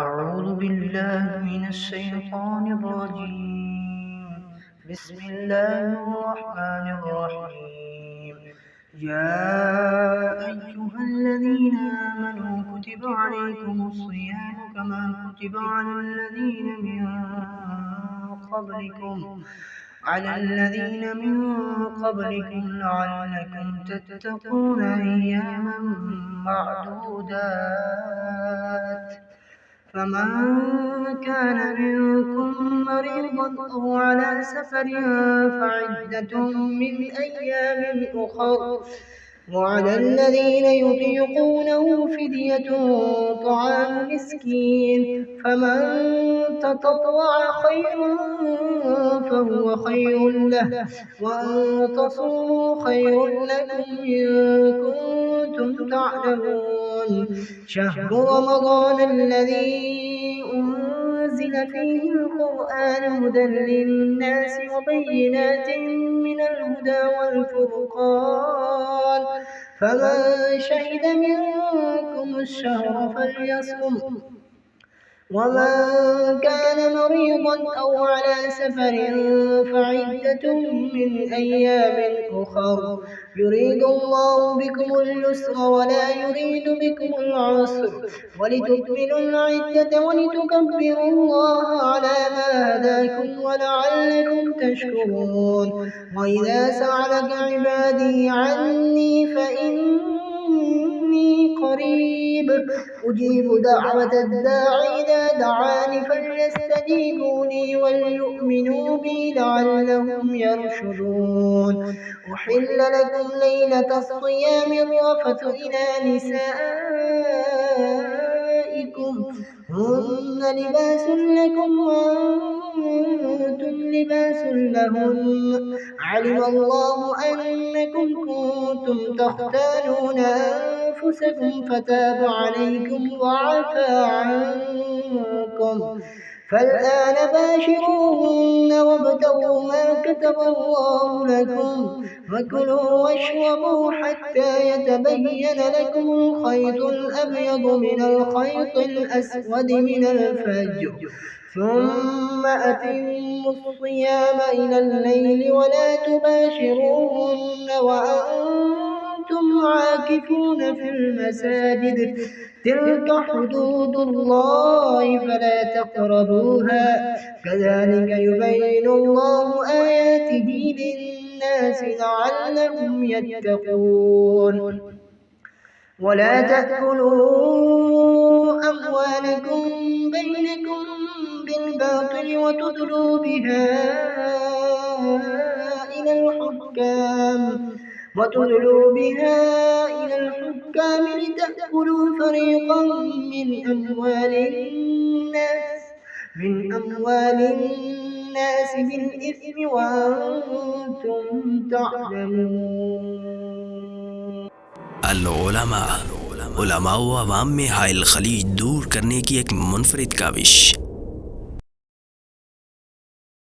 أعوذ بالله من الشيطان الرجيم. بسم الله الرحمن الرحيم. يا أيها الذين آمنوا كتب عليكم الصيام كما كتب على الذين من قبلكم لعلكم تتقون أياما معدودات. فمن كان منكم مريضا أو على سفر فعدة من أيام أخر، وعلى الذين يطيقونه فدية طعام مسكين، فمن تطوع خيرا فهو خير له، وأن تصوموا خير لكم إن كنتم تعلمون. شهر رمضان الذي أنزل فيه القرآن هدى للناس وبينات من الهدى والفرقان، فمن شهد منكم الشهر فليصم، ومن كان مريضا أو على سفر فعدة من أيام أخر، يريد الله بكم اليسر ولا يريد بكم العسر، ولتكملوا العدة ولتكبروا الله على ما هداكم ولعلكم تشكرون. وإذا سألك عبادي عني فإني قريب أجيب دعوة الداع إذا دعاني فليستجيبوا لي وليؤمنوا بي لعلهم يرشدون. أحل لكم ليلة الصيام الرفث إلى نسائكم هن لباس لكم وأنتم لباس لهن، علم الله أنكم كنتم تختانون أنفسكم فتاب عليكم وعفى عنكم، فالآن باشروهن وابتغوا ما كتب الله لكم، وكلوا واشربوا حتى يتبين لكم الخيط الأبيض من الخيط الأسود من الفجر، ثم أتموا الصيام إلى الليل ولا تباشروهن وأنتم عاكفون في المساجد، تلك حدود الله فلا تقربوها، كذلك يبين الله آياته للناس لعلهم يتقون. ولا تأكلوا أموالكم بينكم بالباطل وتدلوا بها إلى الحكام لتأكلوا فريقا من أموال الناس بالإثم وأنتم تعلمون. उलमा व अवाम में हाइल खलीज दूर करने की एक मुनफरिद काविश।